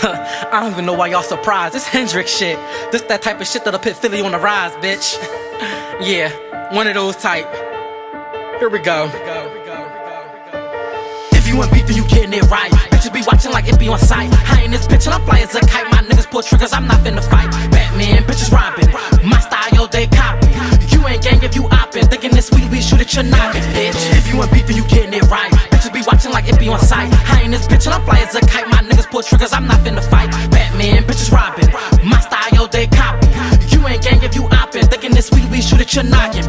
I don't even know why y'all surprised. This Hendrix shit. This that type of shit that'll put Philly on the rise, bitch. Yeah, one of those type. Here we go. If you ain't beefing, you getting it right. Bitches be watching like it be on sight. I ain't this bitch and I'm fly as a kite. My niggas pull triggers, I'm not finna fight. Batman, bitches robbing. My style, they copy. You ain't gang if you oppin'. Thinking this sweet, we shoot at your noggin, bitch. If you ain't beefing, you getting it right. Bitches be watching like it be on sight. I ain't this bitch and I'm fly as a kite. My niggas pull triggers, I'm not finna fight. Batman, bitches robbing. My style, they copy. You ain't gang if you oppin'. Thinking this sweet, we shoot at your noggin.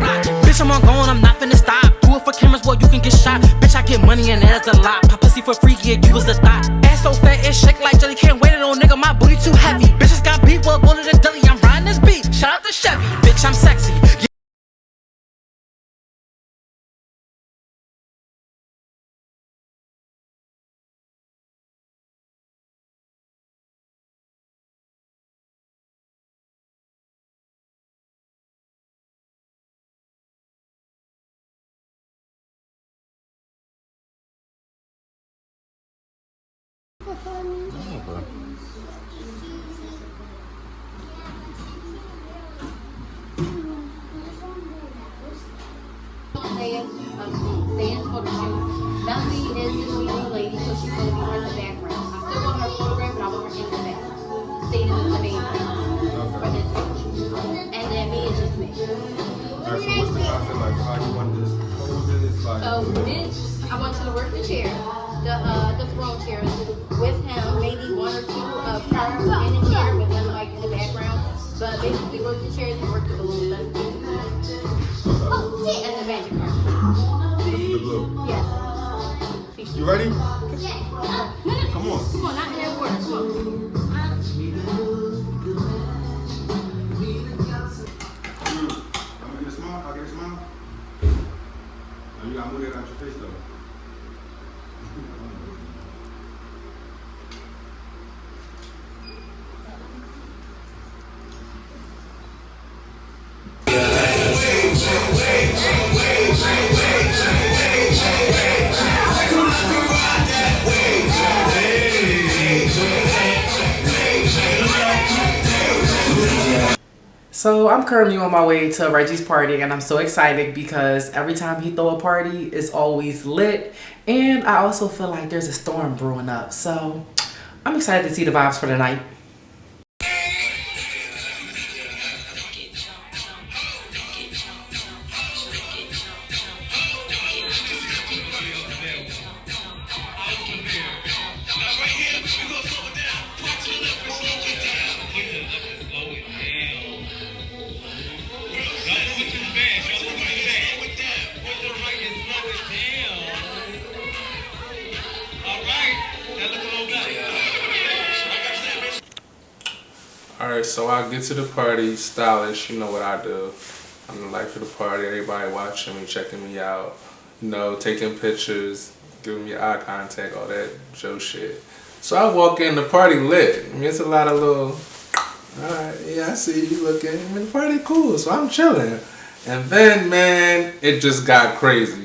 Bitch, I'm on going, I'm not finna stop. Do it for cameras, well, you can get shot. Bitch, I get money and there's a lot. Pop pussy for free, yeah, you was the thought. Ass so fat, it shake like jelly. Can't wait it on nigga, my booty too heavy. Bitches got beef, well, bullet and deli. I'm riding this beat, shout out to Chevy. Bitch, I'm sexy. Stands for the shoot. Melody is this leading lady, so she's going to be her in the background. I still want her photograph, but I want her in the back. Sadie is the main thing for this picture. And then me is just me. Alright, so what's the concept? Like, how you want this? So this, I want you to work the chair, the throne chairs, with him, maybe one or two parts in the chair with him like in the background. But basically work the chairs and work the balloons. That's basically it. And the magic card. The blue. Yes. You ready? Yeah. Come on. Come on, not in that order. Come on. I'm gonna get a smile. I'll get a smile. Now you gotta move that out your face though. So I'm currently on my way to Reggie's party and I'm so excited because every time he throw a party, it's always lit. And I also feel like there's a storm brewing up. So I'm excited to see the vibes for the night. Alright, so I get to the party, stylish, you know what I do. I'm the life of the party, everybody watching me, checking me out, you know, taking pictures, giving me eye contact, all that Joe shit. So I walk in, the party lit. I mean, it's a lot of little, alright, yeah, I see you looking. I mean, the party cool, so I'm chilling. And then, man, it just got crazy.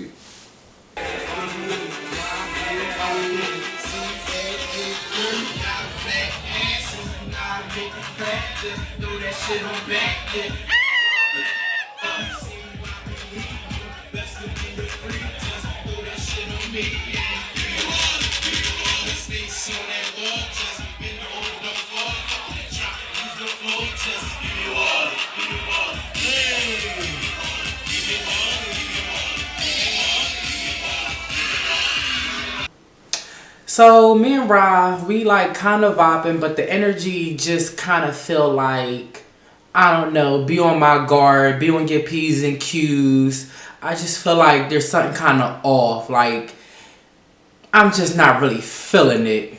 So me and Ra, we like kind of vibing, but the energy just kind of feel like, I don't know, be on my guard, be on your P's and Q's. I just feel like there's something kind of off. Like, I'm just not really feeling it.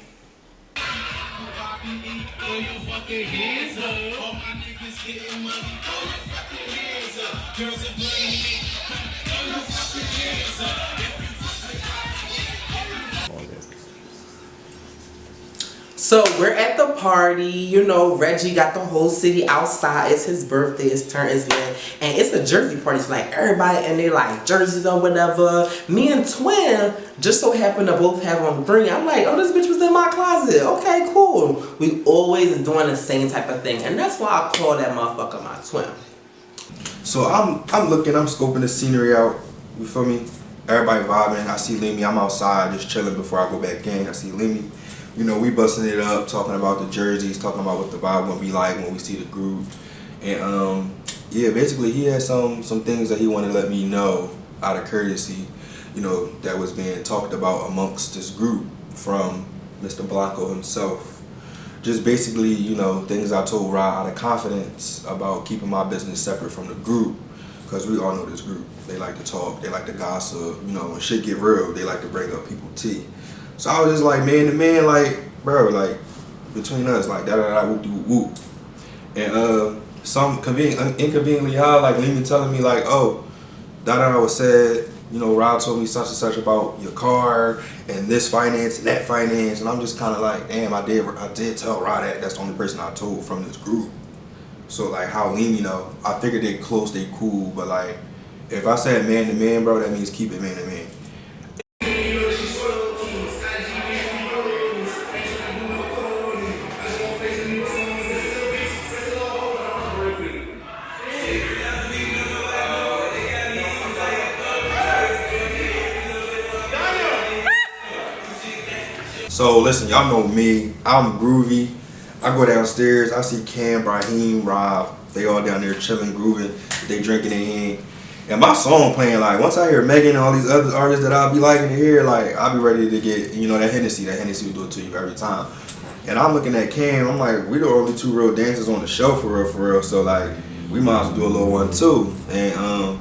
So we're at the party, you know, Reggie got the whole city outside. It's his birthday, his turn is lit. And it's a jersey party, so like everybody and they like jerseys or whatever. Me and Twin just so happen to both have on green. I'm like, oh, this bitch was in my closet. Okay, cool. We always doing the same type of thing, and that's why I call that motherfucker my twin. So I'm scoping the scenery out. You feel me? Everybody vibing. I see Leemy. I'm outside just chilling before I go back in. I see Leemy. You know, we busting it up, talking about the jerseys, talking about what the vibe gonna be like when we see the group. And yeah, basically he had some things that he wanted to let me know out of courtesy, you know, that was being talked about amongst this group from Mr. Blanco himself. Just basically, you know, things I told Ra out of confidence about keeping my business separate from the group. Because we all know this group. They like to talk, they like to gossip, you know, when shit get real, they like to bring up people tea. So I was just like, man to man, like, bro, like, between us, like, da-da-da, whoop-de-whoop. And some inconveniently high, like, Leemy telling me, like, oh, da-da-da was said, you know, Rob told me such and such about your car and this finance and that finance. And I'm just kind of like, damn, I did tell Rob that. That's the only person I told from this group. So, like, how Leemy know, I figured they close, they cool, but, like, if I said man to man, bro, that means keep it man to man. So listen, y'all know me. I'm groovy. I go downstairs. I see Cam, Brahim, Rob. They all down there chilling, grooving. They drinking in hand. And my song playing, like, once I hear Megan and all these other artists that I'll be liking to hear, like, I'll be ready to get, you know, that Hennessy. That Hennessy will do it to you every time. And I'm looking at Cam. I'm like, we the only two real dancers on the show for real. So, like, we might as well do a little one, too. And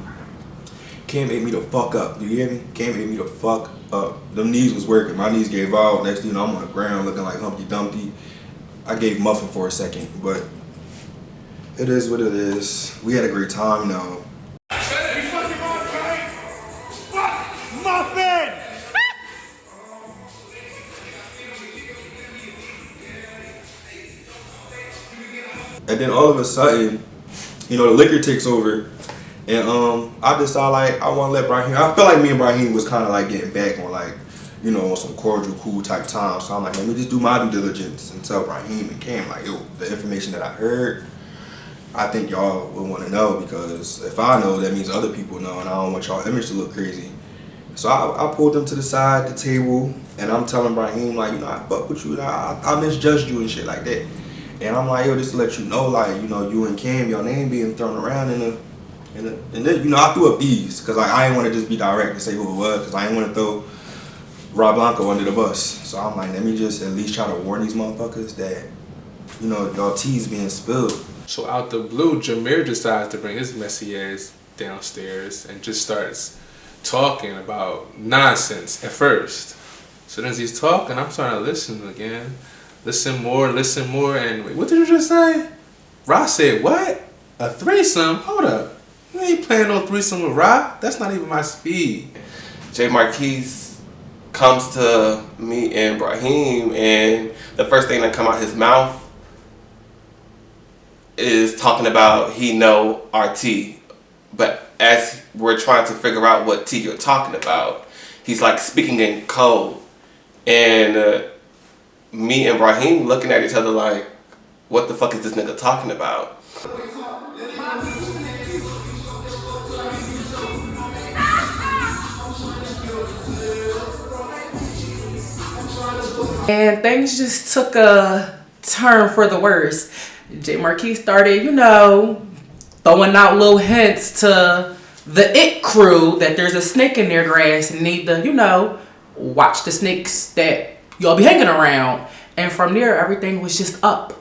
Cam ate me the fuck up. You hear me? Cam ate me the fuck up. Them knees was working. My knees gave out. Next thing you know, I'm on the ground looking like Humpty Dumpty. I gave Muffin for a second, but it is what it is. We had a great time, you know. Muffin! And then all of a sudden, you know, the liquor takes over. And I decide, like, I want to let Brahim. I feel like me and Brahim was kind of like getting back on, like, you know, on some cordial, cool type time. So I'm like, let me just do my due diligence and tell Brahim and Cam, like, yo, the information that I heard, I think y'all would want to know, because if I know, that means other people know, and I don't want y'all image to look crazy. So I pulled them to the side, the table, and I'm telling Brahim, like, you know, I fuck with you, I misjudged you and shit like that. And I'm like, yo, just to let you know, like, you know, you and Cam, your name being thrown around and then, you know, I threw up these, because, like, I didn't want to just be direct and say who it was, because I didn't want to throw Rob Blanco under the bus. So I'm like, let me just at least try to warn these motherfuckers that, you know, y'all tea's being spilled. So out the blue, Jameer decides to bring his messy ass downstairs and just starts talking about nonsense at first. So then as he's talking, I'm starting to listen again. Listen more, and wait, what did you just say? Ross said, what? A threesome? Hold up. You ain't playing no threesome with Rob. That's not even my speed. Marquise comes to me and Brahim, and the first thing that come out his mouth is talking about he know our T. But as we're trying to figure out what T you're talking about, he's like speaking in code. And me and Brahim looking at each other like, what the fuck is this nigga talking about? And things just took a turn for the worse. Marquise started, you know, throwing out little hints to the IT crew that there's a snake in their grass and need to, you know, watch the snakes that y'all be hanging around. And from there, everything was just up.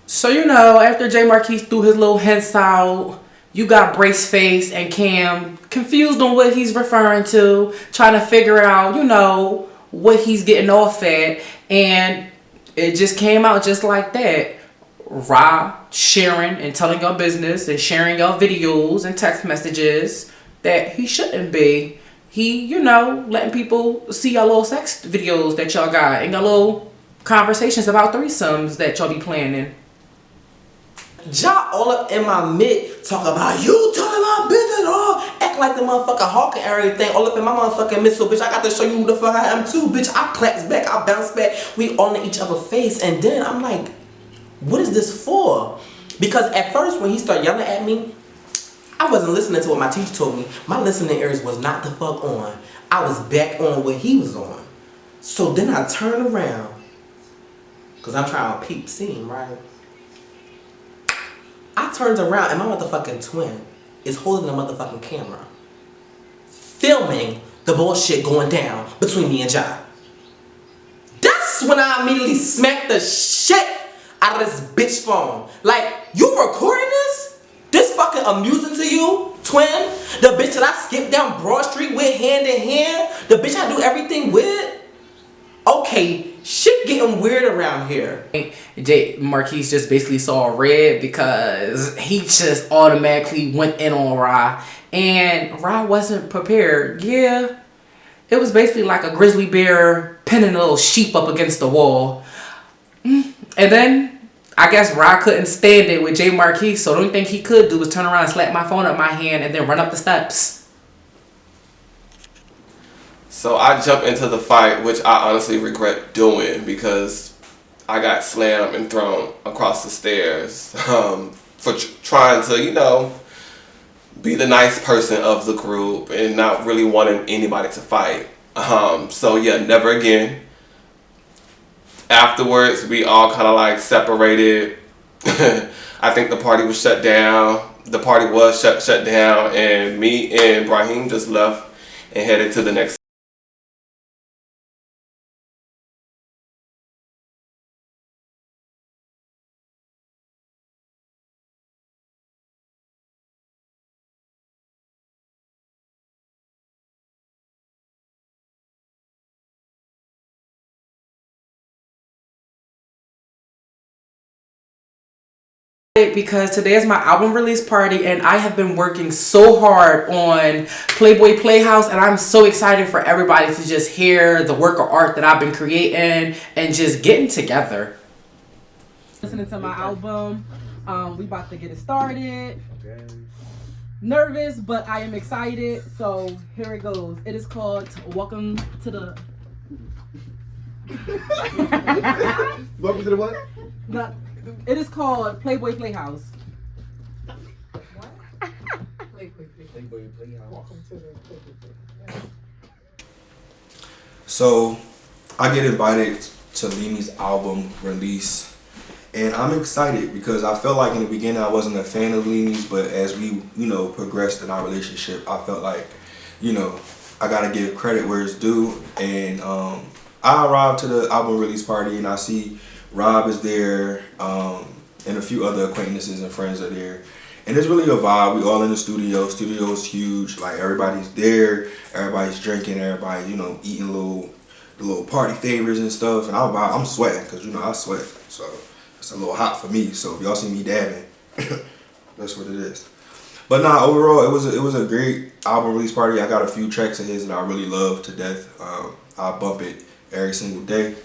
So, you know, after Marquise threw his little hints out, you got Braceface and Cam confused on what he's referring to, trying to figure out, you know, what he's getting off at. And it just came out just like that. Ra sharing and telling your business and sharing your videos and text messages that he shouldn't be. He, you know, letting people see your little sex videos that y'all got and your little conversations about threesomes that y'all be planning. Y'all all up in my mid talk about you talking about business at all. Act like the motherfucking hawk and everything. All up in my motherfucking mid. So bitch, I got to show you who the fuck I am too. Bitch, I claps back, I bounce back. We all in each other's face. And then I'm like, what is this for? Because at first when he started yelling at me, I wasn't listening to what my teacher told me. My listening ears was not the fuck on. I was back on what he was on. So then I turned around. Because I'm trying to peep scene, right? I turned around and my motherfucking twin is holding the motherfucking camera. Filming the bullshit going down between me and Ja. That's when I immediately smacked the shit out of this bitch phone. Like, you recording this? This fucking amusing to you, twin? The bitch that I skipped down Broad Street with hand in hand? The bitch I do everything with? Okay, shit getting weird around here. Marquise just basically saw red because he just automatically went in on Ra. And Ra wasn't prepared. Yeah, it was basically like a grizzly bear pinning a little sheep up against the wall. And then I guess Ra couldn't stand it with J. Marquise, so the only thing he could do was turn around and slap my phone up my hand and then run up the steps. So I jumped into the fight, which I honestly regret doing because I got slammed and thrown across the stairs for trying to, you know, be the nice person of the group and not really wanting anybody to fight. So yeah, never again. Afterwards, we all kind of like separated. I think the party was shut down. The party was shut down, and me and Brahim just left and headed to the next. Because today is my album release party and I have been working so hard on Playboy Playhouse, and I'm so excited for everybody to just hear the work of art that I've been creating and just getting together. Listening to my album, we about to get it started. Nervous, but I am excited, so here it goes. It is called Welcome to the... Welcome to the what? It is called Playboy Playhouse. What? Playboy Playhouse. Welcome to the Playboy Playhouse. So I get invited to Leemy's album release, and I'm excited because I felt like in the beginning I wasn't a fan of Leemy's, but as we, you know, progressed in our relationship, I felt like, you know, I gotta give credit where it's due. And I arrived to the album release party and I see Rob is there, and a few other acquaintances and friends are there. And it's really a vibe. We all in the studio. Studio's huge. Like, everybody's there. Everybody's drinking. Everybody's, you know, eating little party favors and stuff. And I'm sweating because, you know, I sweat. So it's a little hot for me. So if y'all see me dabbing, that's what it is. But nah, overall, it was a great album release party. I got a few tracks of his that I really love to death. I bump it every single day.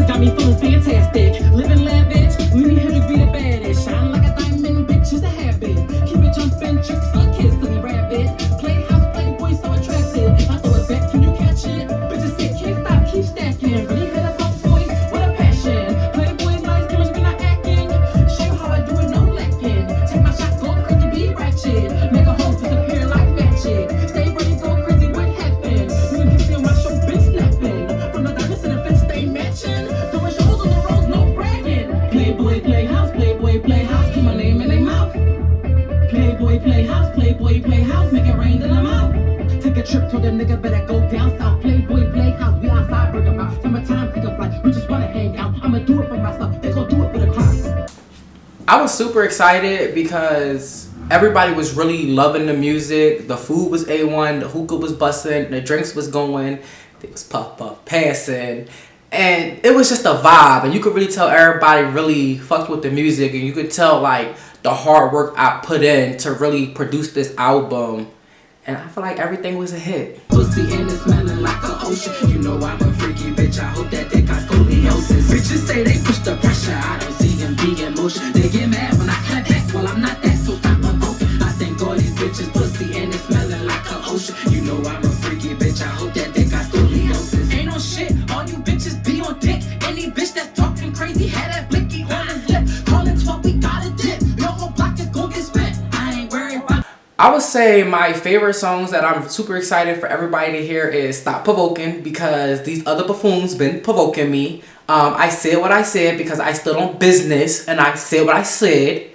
Got me feeling fantastic, living lavish. We need her to be the baddest. Shine like a diamond, bitch is a habit. Keep it jumping, tricks for kids to be rabbit. Playhouse, playboy, so attractive. If I throw it back, can you catch it? Bitches say can't stop, keep stacking. Really hit up off boys, what a passion. Playboy nice, girls be not acting. Show you how I do it, no lacking. Take my shot, go crazy, be ratchet. Make a home disappear like magic. Stay ready, go crazy, what happened? You can see on my show, been snapping. From the diamonds to the fence, stay matching. Playboy Playhouse, keep my name in their mouth. Playboy Playhouse, make it rain till I'm out. Take a trip to the nigga, better go down south. Playboy We just wanna hang out. I'ma do it for myself. They gon' do it for the crowd. I was super excited because everybody was really loving the music. The food was A1, the hookah was busting, the drinks was going, it was puff passing. And it was just a vibe, and you could really tell everybody really fucked with the music, and you could tell like the hard work I put in to really produce this album. And I feel like everything was a hit. Pussy and it's smelling like an ocean. You know I'm a freaky bitch. I hope that they got scoliosis. Bitches say they push the pressure. I don't see them be in motion. They get mad when I clap back. Well, I'm not that, so stop provoking. I think all these bitches pussy and it's smelling like an ocean. You know I'm a freaky bitch. I hope that they got scoliosis. Ain't no shit. All you bitches be on dick. Any bitch that's talking crazy had that blicky on his lip. Call it 12, we got a dip. Your whole block just gon' get spent. I ain't worried about. I would say my favorite songs that I'm super excited for everybody to hear is Stop Provoking, because these other buffoons been provoking me. I said what I said because I stood on business and I said what I said.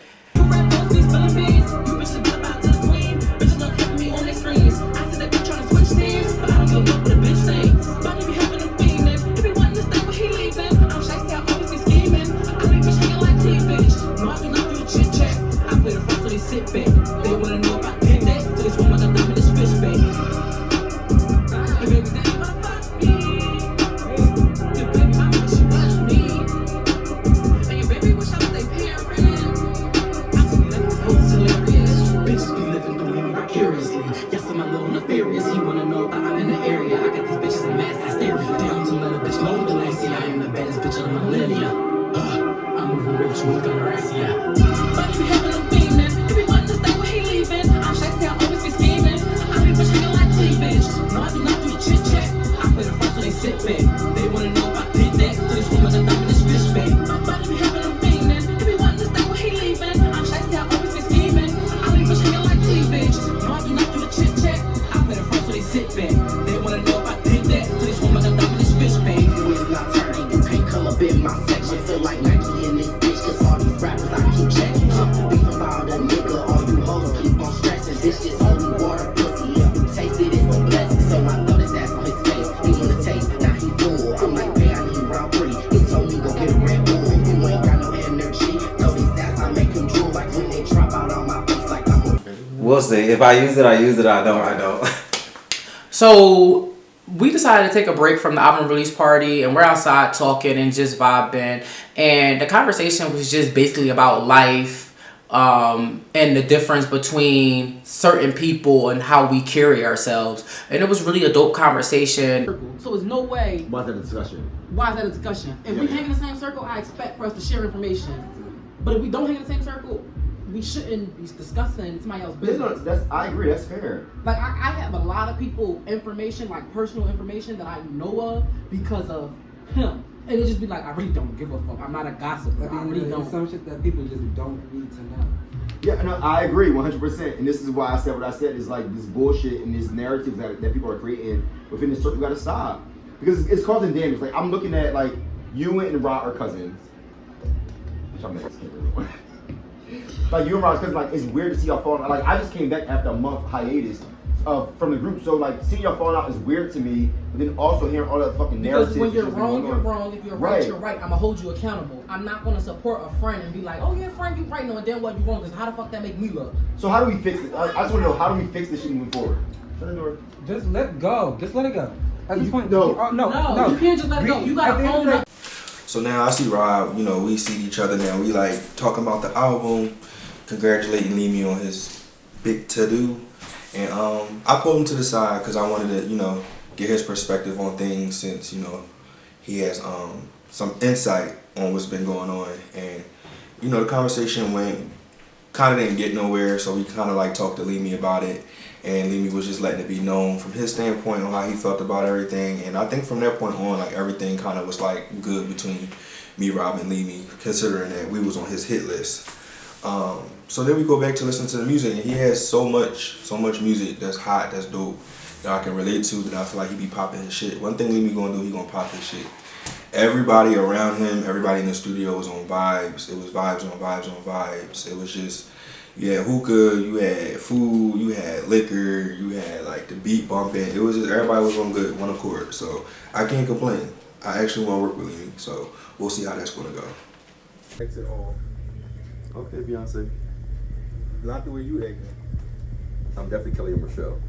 We'll see. If I use it, I use it. I don't. So we decided to take a break from the album release party, and we're outside talking and just vibing. And the conversation was just basically about life, and the difference between certain people and how we carry ourselves. And it was really a dope conversation. So there's no way. Why is that a discussion? Why is that a discussion? If we hang in the same circle, I expect for us to share information. But if we don't hang in the same circle, we shouldn't be discussing somebody else's business. I agree. That's fair. Like I have a lot of people information, like personal information that I know of because of him. And it just be like, I really don't give a fuck. I'm not a gossiper. I really don't. Some shit that people just don't need to know. Yeah, no, I agree 100%. And this is why I said what I said is like this bullshit and these narratives that people are creating within the circle. You gotta stop. Because it's causing damage. Like I'm looking at like you and Rod are cousins. Which I'm Mexican, really. Like you and Rod's cousin, like it's weird to see y'all falling out. Like I just came back after a month hiatus from the group, so like seeing y'all falling out is weird to me. But then also hearing all that fucking narratives. Because when you're wrong, you're wrong. If you're right, you're right. I'm gonna hold you accountable. I'm not gonna support a friend and be like, oh yeah, friend, you right, no, and then what you wrong? Because how the fuck that make me look? So how do we fix it? I just want to know, how do we fix this shit moving forward? Shut the door. Just let go. Just let it go. At this point, no. No. You can't just let it go. You gotta own it. So now I see Rob, you know, we see each other now. We like talking about the album, congratulating Leemy on his big to-do. And I pulled him to the side because I wanted to, you know, get his perspective on things since, you know, he has some insight on what's been going on. And, you know, the conversation kind of didn't get nowhere, so we kind of like talked to Leemy about it. And Leemy was just letting it be known from his standpoint on how he felt about everything. And I think from that point on, like everything kind of was like good between me, Rob, and Leemy, considering that we was on his hit list. So then we go back to listen to the music, and he has so much music that's hot, that's dope, that I can relate to, that I feel like he be popping his shit. One thing Leemy gonna do, he gonna pop his shit. Everybody around him, everybody in the studio was on vibes. It was vibes on vibes on vibes. It was just, you had hookah, you had food, you had liquor, you had like the beat bumping. It was just, everybody was on good, one accord. So I can't complain. I actually want to work with Leemy, so we'll see how that's going to go. Exit all. Okay, Beyonce. Not the way you acting. I'm definitely Kelly and Michelle.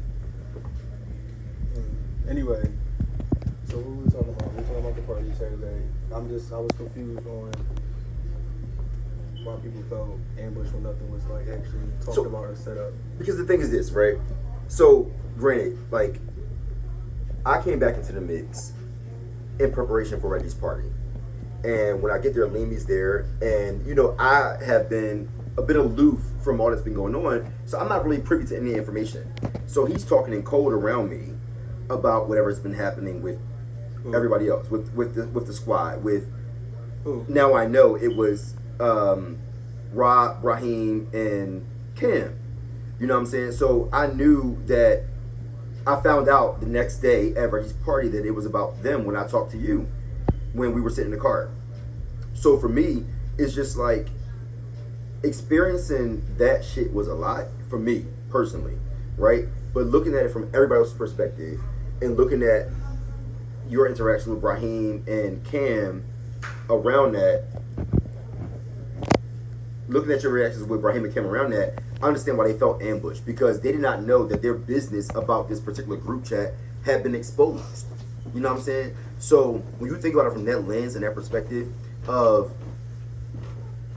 Anyway, so what were we talking about? We were talking about the party Saturday. I was confused on why people felt ambushed when nothing was like actually talked about or set up. Because the thing is this, right? So, granted, like, I came back into the mix in preparation for Reggie's party. And when I get there, Leemy's there. And, you know, I have been a bit aloof from all that's been going on. So I'm not really privy to any information. So he's talking in code around me about whatever's been happening with everybody else, with the squad, with... Now I know it was Rob, Raheem, and Cam. You know what I'm saying? So I knew that I found out the next day at Reggie's party that it was about them when I talked to you when we were sitting in the car. So for me, it's just like experiencing that shit was a lot for me personally, right? But looking at it from everybody else's perspective and looking at your interaction with Raheem and Cam around that, looking at your reactions with Raheem and Cam around that, I understand why they felt ambushed, because they did not know that their business about this particular group chat had been exposed. You know what I'm saying? So when you think about it from that lens and that perspective of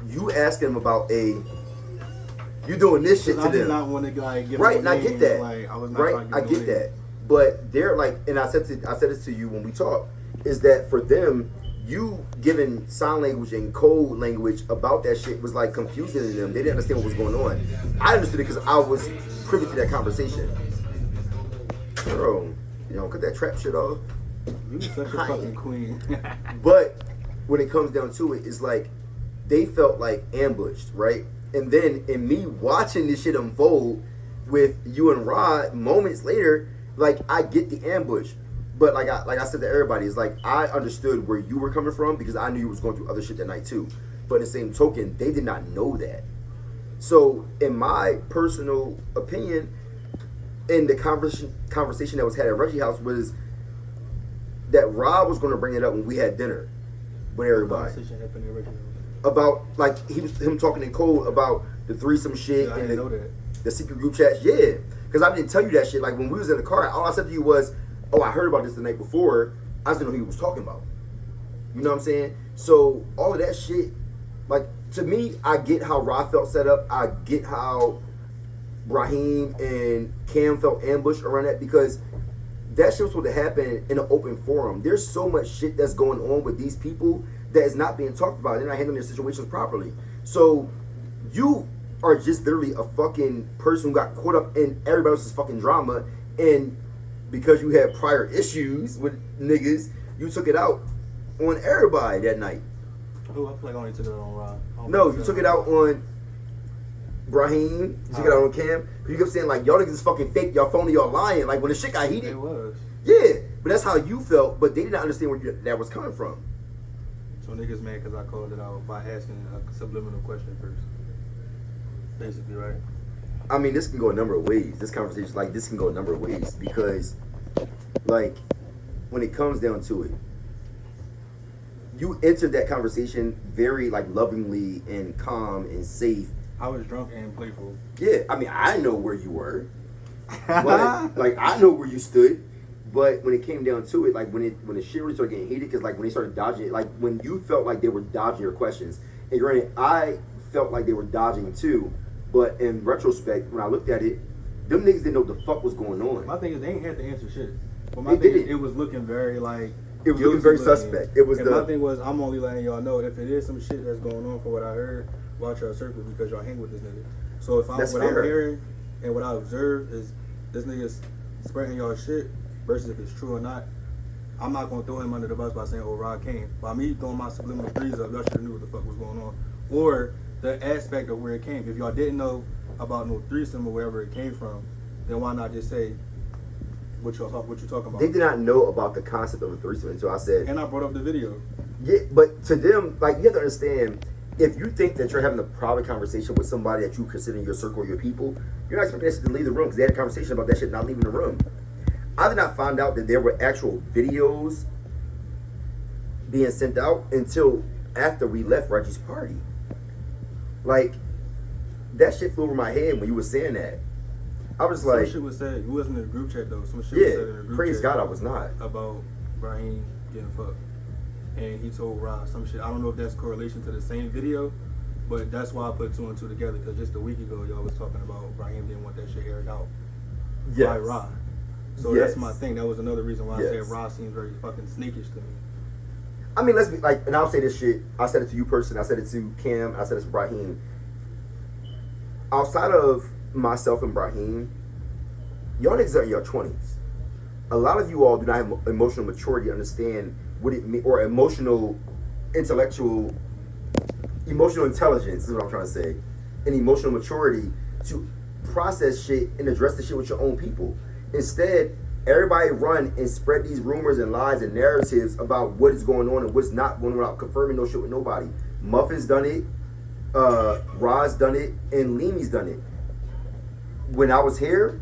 you asking them about you doing this shit to them. I did not want to like give right, them and I get that. Like, I was not right, I get that. But they're like, and I said this to you when we talked, is that for them, you giving sign language and code language about that shit was like confusing to them. They didn't understand what was going on. I understood it because I was privy to that conversation. Bro, you know, cut that trap shit off. You such a fucking queen. But when it comes down to it, it's like they felt like ambushed, right? And then in me watching this shit unfold with you and Rod moments later, like I get the ambush. But like I said to everybody, it's like I understood where you were coming from because I knew you was going through other shit that night too. But in the same token, they did not know that. So in my personal opinion, in the conversation that was had at Reggie's house was that Rob was going to bring it up when we had dinner with everybody. About like him talking in code about the threesome shit and the secret group chats. Yeah, because I didn't tell you that shit. Like when we was in the car, all I said to you was, "Oh, I heard about this the night before." I just didn't know who he was talking about. You know what I'm saying? So all of that shit, like to me, I get how Rob felt set up. I get how Raheem and Cam felt ambushed around that because that shit was supposed to happen in an open forum. There's so much shit that's going on with these people that is not being talked about. They're not handling their situations properly. So you are just literally a fucking person who got caught up in everybody else's fucking drama, and because you had prior issues with niggas, you took it out on everybody that night. Who? I feel like I only took it out on Rob. No, you took it out on Brahim. You took it out on Cam. You kept saying like, y'all niggas is fucking fake, y'all phony, y'all lying. Like when the shit got heated. It was. Yeah, but that's how you felt, but they did not understand where that was coming from. So niggas mad because I called it out by asking a subliminal question first. Basically, right? I mean, this can go a number of ways. This conversation, like, this can go a number of ways because, like, when it comes down to it, you entered that conversation very, like, lovingly and calm and safe. I was drunk and playful. Yeah, I mean, I know where you were. But, like, I know where you stood. But when it came down to it, like, when the shit really started getting heated, because, like, when they started dodging it, like, when you felt like they were dodging your questions, and granted, I felt like they were dodging too, but in retrospect, when I looked at it, them niggas didn't know what the fuck was going on. My thing is, they ain't had to answer shit. But my thing is, it was looking very, like... It was looking very suspect. It was and my thing was, I'm only letting y'all know, if it is some shit that's going on for what I heard, watch your circle because y'all hang with this nigga. So if I'm hearing and what I observed is this nigga's spreading y'all shit versus if it's true or not, I'm not going to throw him under the bus by saying, oh, Rod came. By me throwing my subliminal threes up, y'all should have knew what the fuck was going on. Or the aspect of where it came. If y'all didn't know about no threesome or wherever it came from, then why not just say what you're talking about? They did not know about the concept of a threesome until I said... And I brought up the video. Yeah, but to them, like, you have to understand, if you think that you're having a private conversation with somebody that you consider your circle or your people, you're not expecting that shit to leave the room because they had a conversation about that shit not leaving the room. I did not find out that there were actual videos being sent out until after we left Reggie's party. Like, that shit flew over my head when you were saying that. I was like, some shit was said. You wasn't in the group chat though. Some shit yeah, was said in the group praise chat. God, I was not. About Brahim getting fucked, and he told Ross some shit. I don't know if that's correlation to the same video, but that's why I put two and two together. Because just a week ago, y'all was talking about Brahim didn't want that shit aired out by Ross. So that's my thing. That was another reason why I said Ross seems very fucking sneakish to me. I mean, let's be like, and I'll say this shit. I said it to you personally. I said it to Cam. I said it to Brahim. Outside of myself and Brahim, y'all niggas are in your 20s. A lot of you all do not have emotional maturity to understand what it means, or emotional intelligence is what I'm trying to say, and emotional maturity to process shit and address the shit with your own people. Instead, everybody run and spread these rumors and lies and narratives about what is going on and what's not going on without confirming no shit with nobody. Muffin's done it, Rod's done it, and Leemy's done it. When I was here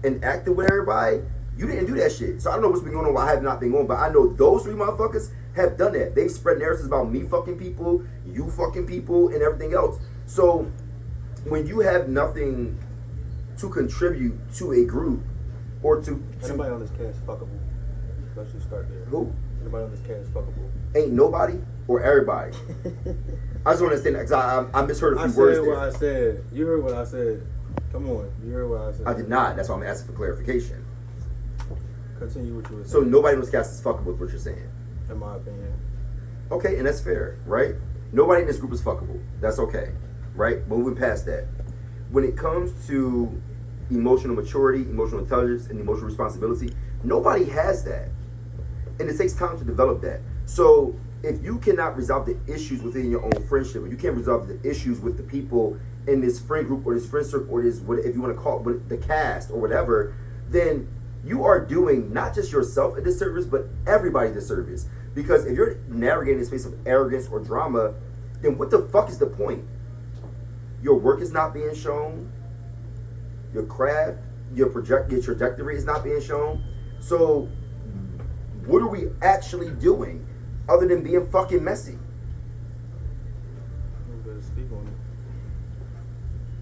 and acting with everybody, you didn't do that shit. So I don't know what's been going on, why I have not been going, but I know those three motherfuckers have done that. They've spread narratives about me fucking people, you fucking people, and everything else. So when you have nothing to contribute to a group, or to anybody on this cast fuckable. Let's just start there. Who? Anybody on this cast fuckable. Ain't nobody or everybody. I just want to understand that because I misheard a few words there. I said what I said. You heard what I said. Come on, you heard what I said. I did not. That's why I'm asking for clarification. Continue what you were saying. So nobody on this cast is fuckable with what you're saying. In my opinion. Okay, and that's fair, right? Nobody in this group is fuckable. That's okay, right? Moving past that. When it comes to emotional maturity, emotional intelligence, and emotional responsibility, nobody has that. And it takes time to develop that. So if you cannot resolve the issues within your own friendship, or you can't resolve the issues with the people in this friend group or this friend circle or this, what, if you want to call it the cast or whatever, then you are doing not just yourself a disservice, but everybody a disservice. Because if you're navigating a space of arrogance or drama, then what the fuck is the point? Your work is not being shown. Your craft, your trajectory is not being shown. So what are we actually doing other than being fucking messy? You better speak on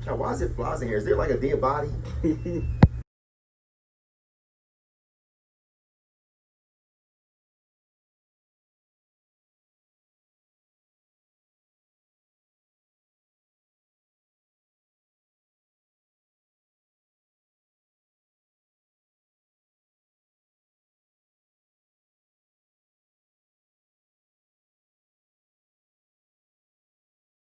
it. Why is it flies in here? Is there like a dead body?